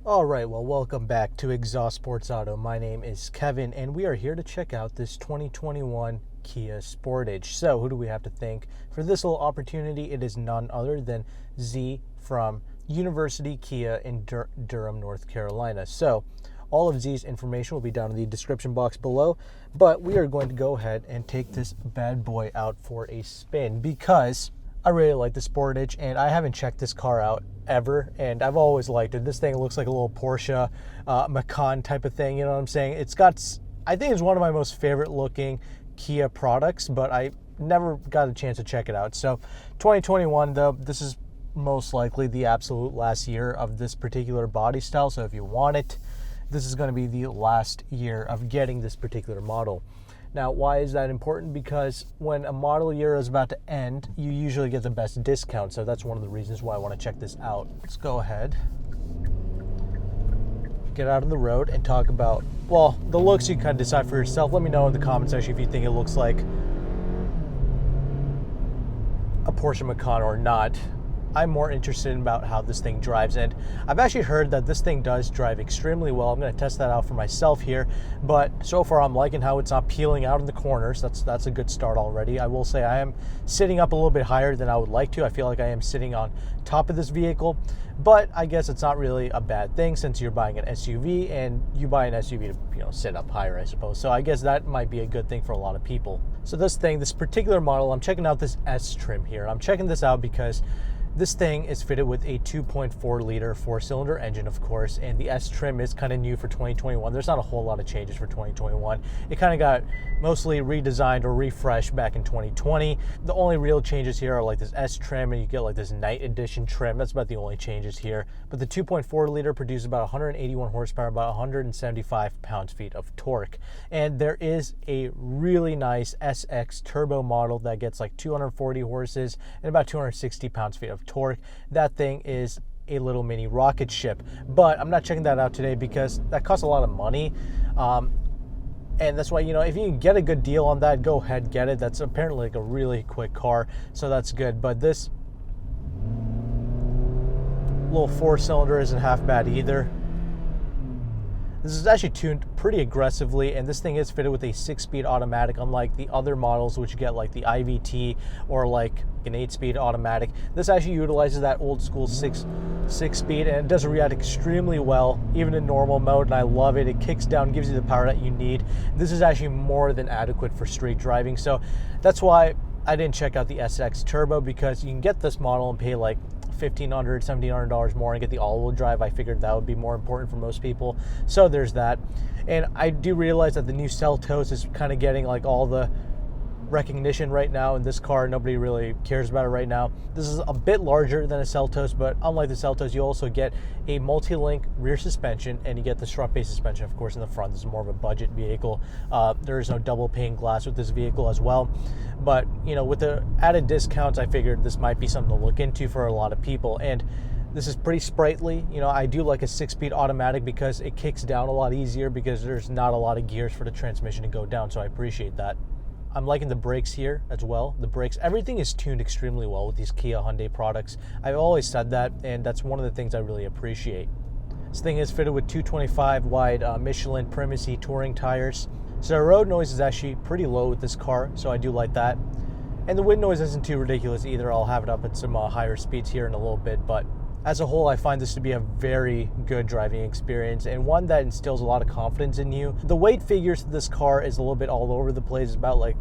All right, well, welcome back to Exhaust Sports Auto. My name is Kevin, and we are here to check out this 2021 Kia Sportage. So, who do we have to thank for this little opportunity? It is none other than Z from University Kia in Durham, North Carolina. So, all of Z's information will be down in the description box below, but we are going to go ahead and take this bad boy out for a spin because I really like the Sportage, and I haven't checked this car out ever, and I've always liked it. This thing looks like a little Porsche Macan type of thing, you know what I'm saying? I think it's one of my most favorite looking Kia products, but I never got a chance to check it out. So 2021, though, this is most likely the absolute last year of this particular body style, so if you want it, this is going to be the last year of getting this particular model. Now, why is that important? Because when a model year is about to end, you usually get the best discount. So that's one of the reasons why I want to check this out. Let's go ahead, get out on the road and talk about, well, the looks you can kind of decide for yourself. Let me know in the comment section if you think it looks like a Porsche Macan or not. I'm more interested in about how this thing drives, and I've actually heard that this thing does drive extremely well. I'm going to test that out for myself here, but so far I'm liking how it's not peeling out in the corners. That's a good start already. I will say I am sitting up a little bit higher than I would like to. I feel like I am sitting on top of this vehicle, but I guess it's not really a bad thing since you're buying an SUV, and you buy an SUV to sit up higher, I suppose. So I guess that might be a good thing for a lot of people. So this particular model, I'm checking out this S trim here. I'm checking this out because this thing is fitted with a 2.4 liter four-cylinder engine, of course, and the S trim is kind of new for 2021. There's not a whole lot of changes for 2021. It kind of got mostly redesigned or refreshed back in 2020. The only real changes here are like this S trim, and you get like this night edition trim. That's about the only changes here. But the 2.4 liter produces about 181 horsepower, about 175 pounds-feet of torque. And there is a really nice SX turbo model that gets like 240 horses and about 260 pounds-feet of torque. That thing is a little mini rocket ship, but I'm not checking that out today because that costs a lot of money, and that's why, if you can get a good deal on that, go ahead, get it. That's apparently like a really quick car, so that's good. But this little four-cylinder isn't half bad either. This is actually tuned pretty aggressively, and this thing is fitted with a 6-speed automatic, unlike the other models which get like the IVT or like an 8-speed automatic. This actually utilizes that old school 6-speed, and it does react extremely well, even in normal mode, and I love it. It kicks down, gives you the power that you need. This is actually more than adequate for street driving, so that's why I didn't check out the SX Turbo, because you can get this model and pay like $1,500, $1,700 more and get the all-wheel drive. I figured that would be more important for most people, so there's that. And I do realize that the new Seltos is kind of getting like all the recognition right now in this car. Nobody really cares about it right now. This is a bit larger than a Seltos, but unlike the Seltos, you also get a multi-link rear suspension, and you get the strut-based suspension, of course, in the front. This is more of a budget vehicle. There is no double pane glass with this vehicle as well, but with the added discounts, I figured this might be something to look into for a lot of people. And this is pretty sprightly. I do like a 6-speed automatic because it kicks down a lot easier, because there's not a lot of gears for the transmission to go down, so I appreciate that. I'm liking the brakes here as well. The brakes, everything is tuned extremely well with these Kia Hyundai products. I've always said that, and that's one of the things I really appreciate. This thing is fitted with 225 wide Michelin Primacy touring tires. So the road noise is actually pretty low with this car, so I do like that. And the wind noise isn't too ridiculous either. I'll have it up at some higher speeds here in a little bit, but as a whole, I find this to be a very good driving experience, and one that instills a lot of confidence in you. The weight figures of this car is a little bit all over the place. It's about like,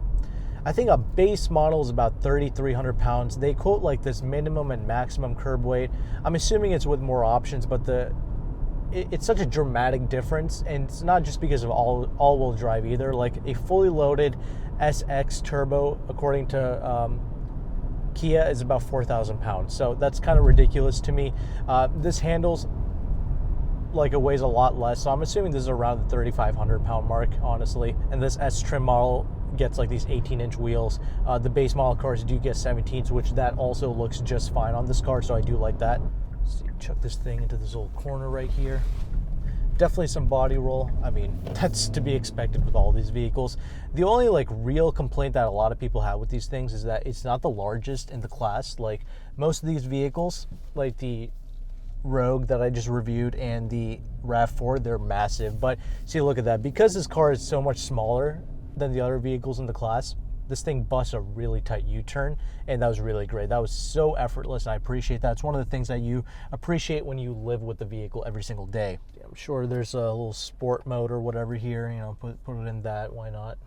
I think a base model is about 3,300 pounds. They quote like this minimum and maximum curb weight. I'm assuming it's with more options, but it's such a dramatic difference, and it's not just because of all-wheel drive either. Like a fully loaded SX Turbo, according to Kia, is about 4,000 pounds. So that's kind of ridiculous to me. This handles like it weighs a lot less, so I'm assuming this is around the 3,500 pound mark, honestly. And this S trim model gets like these 18-inch wheels. The base model cars do get 17s, which that also looks just fine on this car, so I do like that. Let's see, chuck this thing into this little corner right here. Definitely some body roll. I mean, that's to be expected with all these vehicles. The only like real complaint that a lot of people have with these things is that it's not the largest in the class. Like most of these vehicles, like the Rogue that I just reviewed and the RAV4, they're massive. But see, look at that. Because this car is so much smaller than the other vehicles in the class, this thing busts a really tight U-turn, and that was really great. That was so effortless, and I appreciate that. It's one of the things that you appreciate when you live with the vehicle every single day. Yeah, I'm sure there's a little sport mode or whatever here, you know, put it in that, why not?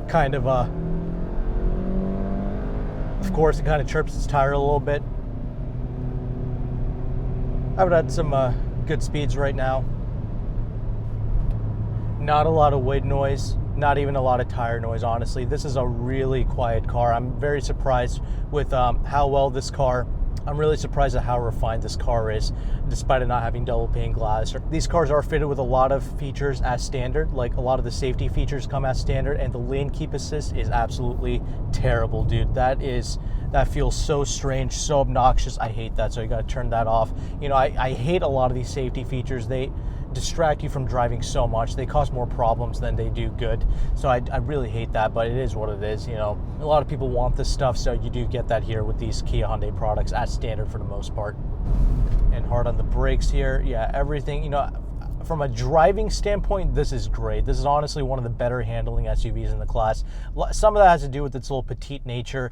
Kind of, of course, it kind of chirps its tire a little bit. I would add some good speeds right now. Not a lot of wind noise, not even a lot of tire noise, honestly. This is a really quiet car. I'm very surprised with how well this car, I'm really surprised at how refined this car is, despite it not having double pane glass. These cars are fitted with a lot of features as standard, like a lot of the safety features come as standard, and the lane keep assist is absolutely terrible, dude. That feels so strange, so obnoxious. I hate that, so you gotta turn that off. You know, I hate a lot of these safety features. They distract you from driving so much. They cause more problems than they do good. So I really hate that, but it is what it is. You know, a lot of people want this stuff, so you do get that here with these Kia Hyundai products as standard for the most part. And hard on the brakes here. Yeah, everything, you know, from a driving standpoint, this is great. This is honestly one of the better handling SUVs in the class. Some of that has to do with its little petite nature.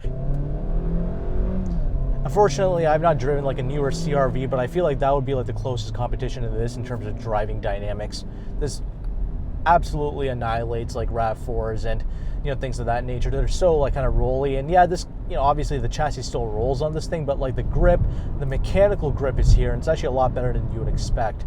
Unfortunately, I've not driven like a newer CR-V, but I feel like that would be like the closest competition to this in terms of driving dynamics. This absolutely annihilates like RAV4s and, you know, things of that nature. They're so like kind of rolly, and yeah, this, you know, obviously the chassis still rolls on this thing, but like the grip, the mechanical grip is here, and it's actually a lot better than you would expect.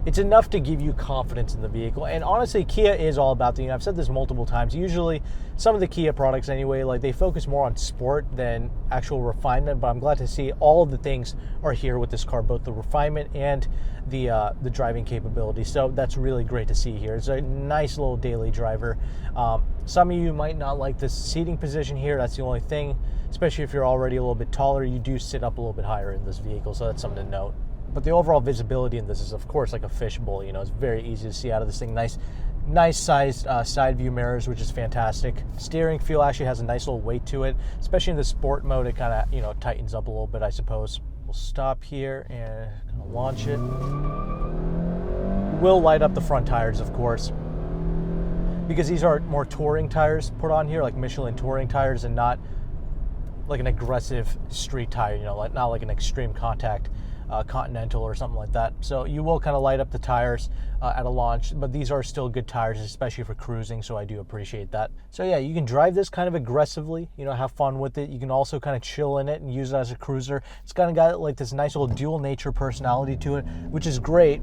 It's enough to give you confidence in the vehicle. And honestly, Kia is all about the, you know, I've said this multiple times, usually some of the Kia products anyway, like they focus more on sport than actual refinement, but I'm glad to see all of the things are here with this car, both the refinement and the driving capability. So that's really great to see here. It's a nice little daily driver. Some of you might not like this seating position here. That's the only thing, especially if you're already a little bit taller, you do sit up a little bit higher in this vehicle. So that's something to note. But the overall visibility in this is, of course, like a fishbowl. You know, it's very easy to see out of this thing. Nice sized side view mirrors, which is fantastic. Steering feel actually has a nice little weight to it, especially in the sport mode. It kind of, you know, tightens up a little bit, I suppose. We'll stop here and kind of launch it. Will light up the front tires, of course, because these are more touring tires put on here, like Michelin touring tires, and not like an aggressive street tire. You know, like not like an extreme contact Continental or something like that. So you will kind of light up the tires at a launch, but these are still good tires, especially for cruising, so I do appreciate that. So yeah, you can drive this kind of aggressively, you know, have fun with it. You can also kind of chill in it and use it as a cruiser. It's kind of got like this nice little dual nature personality to it, which is great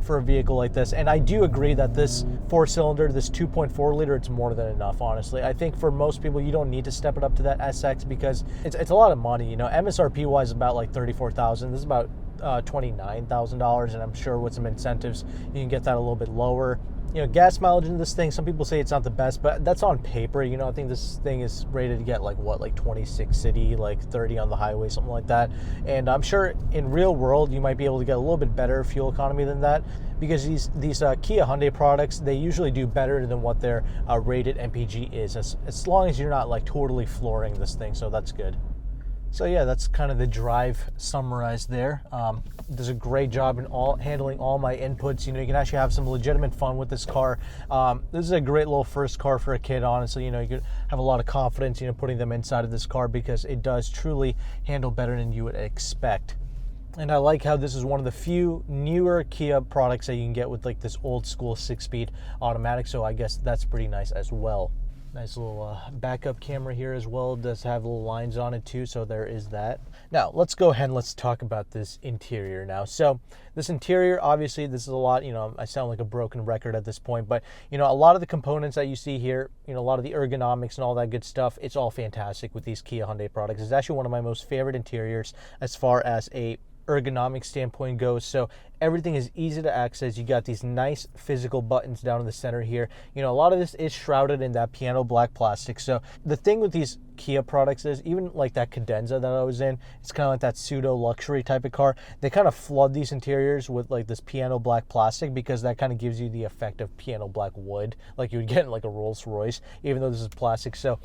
for a vehicle like this. And I do agree that this 4-cylinder, this 2.4 liter, it's more than enough, honestly. I think for most people, you don't need to step it up to that SX because it's a lot of money. You know, MSRP wise, about like $34,000. This is about $29,000, and I'm sure with some incentives you can get that a little bit lower. You know, gas mileage in this thing, some people say it's not the best, but that's on paper. You know, I think this thing is rated to get like what, like 26 city, like 30 on the highway, something like that. And I'm sure in real world you might be able to get a little bit better fuel economy than that, because these Kia Hyundai products, they usually do better than what their rated MPG is, as long as you're not like totally flooring this thing. So that's good. So yeah, that's kind of the drive summarized there. Does a great job in handling all my inputs. You know, you can actually have some legitimate fun with this car. This is a great little first car for a kid, honestly. You know, you could have a lot of confidence, you know, putting them inside of this car, because it does truly handle better than you would expect. And I like how this is one of the few newer Kia products that you can get with like this old school 6-speed automatic. So I guess that's pretty nice as well. Nice little backup camera here as well. It does have little lines on it too, so there is that. Now let's go ahead and let's talk about this interior now. So this interior, obviously this is a lot, you know, I sound like a broken record at this point, but you know, a lot of the components that you see here, you know, a lot of the ergonomics and all that good stuff, it's all fantastic with these Kia Hyundai products. It's actually one of my most favorite interiors as far as a ergonomic standpoint goes. So everything is easy to access. You got these nice physical buttons down in the center here. You know, a lot of this is shrouded in that piano black plastic. So the thing with these Kia products is, even like that Cadenza that I was in, it's kind of like that pseudo luxury type of car. They kind of flood these interiors with like this piano black plastic, because that kind of gives you the effect of piano black wood, like you would get in like a Rolls Royce, even though this is plastic. So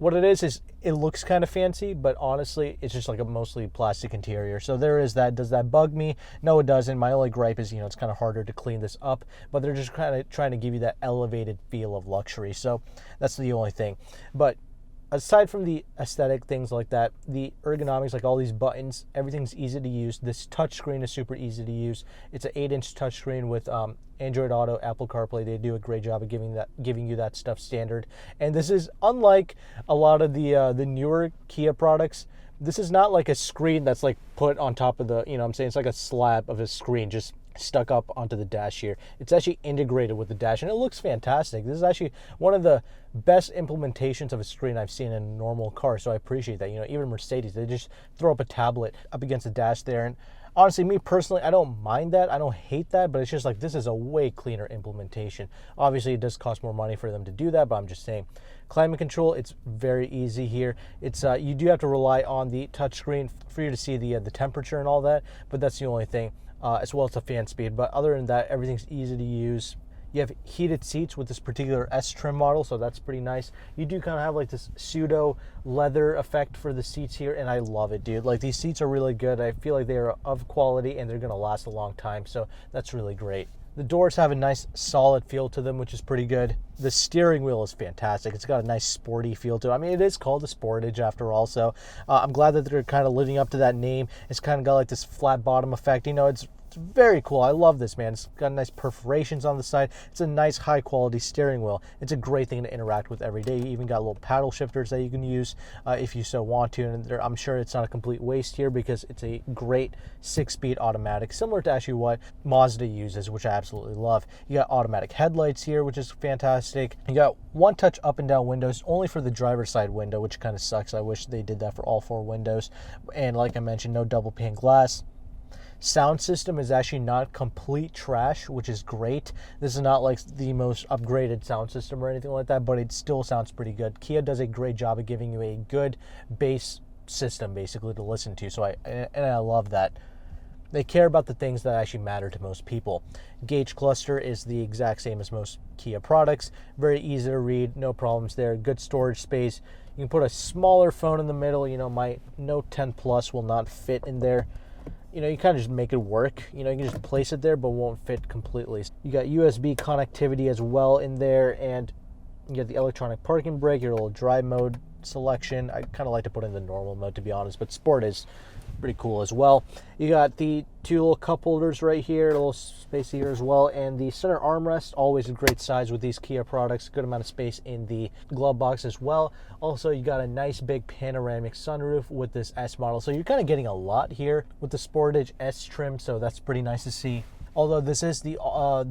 What it is it looks kind of fancy, but honestly, it's just like a mostly plastic interior. So there is that. Does that bug me? No, it doesn't. My only gripe is, it's kind of harder to clean this up, but they're just kind of trying to give you that elevated feel of luxury. So that's the only thing. But aside from the aesthetic things like that, the ergonomics, like all these buttons, everything's easy to use. This touchscreen is super easy to use. It's an 8-inch touchscreen with Android Auto, Apple CarPlay. They do a great job of giving you that stuff standard. And this is unlike a lot of the newer Kia products. This is not like a screen that's like put on top of the, it's like a slab of a screen just stuck up onto the dash here. It's actually integrated with the dash, and it looks fantastic. This is actually one of the best implementations of a screen I've seen in a normal car, so I appreciate that. Even Mercedes, they just throw up a tablet up against the dash there, and honestly, me personally, I don't mind that. I don't hate that, but it's just like this is a way cleaner implementation. Obviously, it does cost more money for them to do that, but I'm just saying. Climate control, it's very easy here. It's you do have to rely on the touchscreen for you to see the temperature and all that, but that's the only thing. As well as the fan speed, but other than that, everything's easy to use. You have heated seats with this particular S trim model, so that's pretty nice. You do kind of have like this pseudo leather effect for the seats here, and I love it, dude. Like, these seats are really good. I feel like they are of quality and they're gonna last a long time, so that's really great. The doors have a nice solid feel to them, which is pretty good. The steering wheel is fantastic. It's got a nice sporty feel to it. I mean, it is called a Sportage after all, so I'm glad that they're kind of living up to that name. It's kind of got like this flat bottom effect. It's very cool. I love this, man. It's got nice perforations on the side. It's a nice high quality steering wheel. It's a great thing to interact with every day. You even got little paddle shifters that you can use if you so want to. And I'm sure it's not a complete waste here because it's a great 6-speed automatic, similar to actually what Mazda uses, which I absolutely love. You got automatic headlights here, which is fantastic. You got one touch up and down windows, only for the driver's side window, which kind of sucks. I wish they did that for all 4 windows. And like I mentioned, no double pane glass. Sound system is actually not complete trash, which is great. This is not like the most upgraded sound system or anything like that, but it still sounds pretty good. Kia does a great job of giving you a good bass system basically to listen to, so I love that. They care about the things that actually matter to most people. Gauge cluster is the exact same as most Kia products. Very easy to read, no problems there. Good storage space. You can put a smaller phone in the middle. My Note 10 Plus will not fit in there. You kind of just make it work. You can just place it there, but won't fit completely. You got USB connectivity as well in there, and you get the electronic parking brake, your little drive mode selection. I kind of like to put in the normal mode, to be honest, but sport is pretty cool as well. You got the 2 little cup holders right here, a little space here as well, and the center armrest, always a great size with these Kia products. Good amount of space in the glove box as well. Also, you got a nice big panoramic sunroof with this S model, so you're kind of getting a lot here with the Sportage S trim, so that's pretty nice to see. Although this is the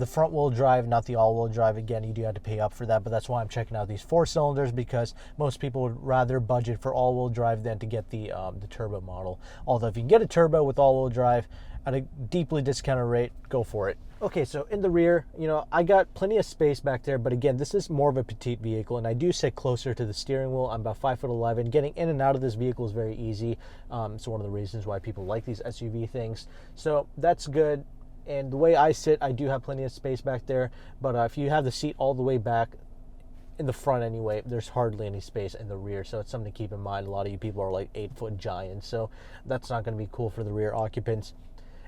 front-wheel drive, not the all-wheel drive. Again, you do have to pay up for that, but that's why I'm checking out these 4 cylinders, because most people would rather budget for all-wheel drive than to get the turbo model. Although if you can get a turbo with all-wheel drive at a deeply discounted rate, go for it. Okay, so in the rear, I got plenty of space back there, but again, this is more of a petite vehicle, and I do sit closer to the steering wheel. I'm about 5'11". Getting in and out of this vehicle is very easy. It's one of the reasons why people like these SUV things. So that's good. And the way I sit, I do have plenty of space back there, but if you have the seat all the way back in the front anyway, there's hardly any space in the rear, so it's something to keep in mind. A lot of you people are like 8-foot giants, so that's not going to be cool for the rear occupants.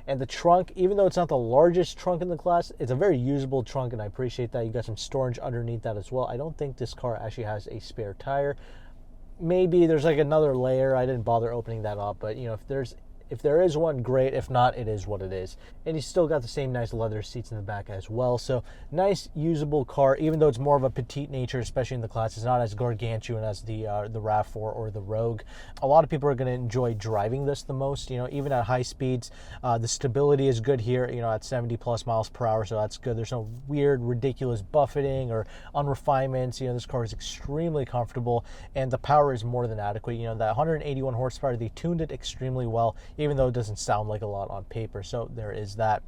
And the trunk, even though it's not the largest trunk in the class, it's a very usable trunk, and I appreciate that. You got some storage underneath that as well. I don't think this car actually has a spare tire. Maybe there's like another layer. I didn't bother opening that up, but if there is one, great. If not, it is what it is. And you still got the same nice leather seats in the back as well. So nice, usable car, even though it's more of a petite nature, especially in the class. It's not as gargantuan as the RAV4 or the Rogue. A lot of people are going to enjoy driving this the most. Even at high speeds, the stability is good here. At 70 plus miles per hour, so that's good. There's no weird, ridiculous buffeting or unrefinements. This car is extremely comfortable, and the power is more than adequate. That 181 horsepower, they tuned it extremely well, even though it doesn't sound like a lot on paper. So there is that.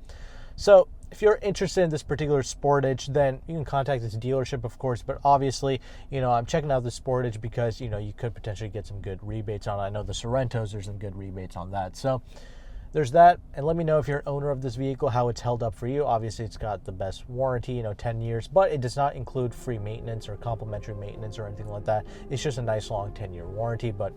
So if you're interested in this particular Sportage, then you can contact this dealership, of course. But obviously, I'm checking out the Sportage because, you could potentially get some good rebates on it. I know the Sorrentos, there's some good rebates on that. So there's that. And let me know if you're an owner of this vehicle, how it's held up for you. Obviously, it's got the best warranty, 10 years, but it does not include free maintenance or complimentary maintenance or anything like that. It's just a nice long 10-year warranty, but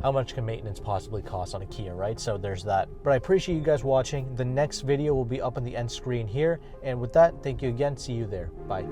how much can maintenance possibly cost on a Kia, right? So there's that. But I appreciate you guys watching. The next video will be up on the end screen here. And with that, thank you again. See you there. Bye.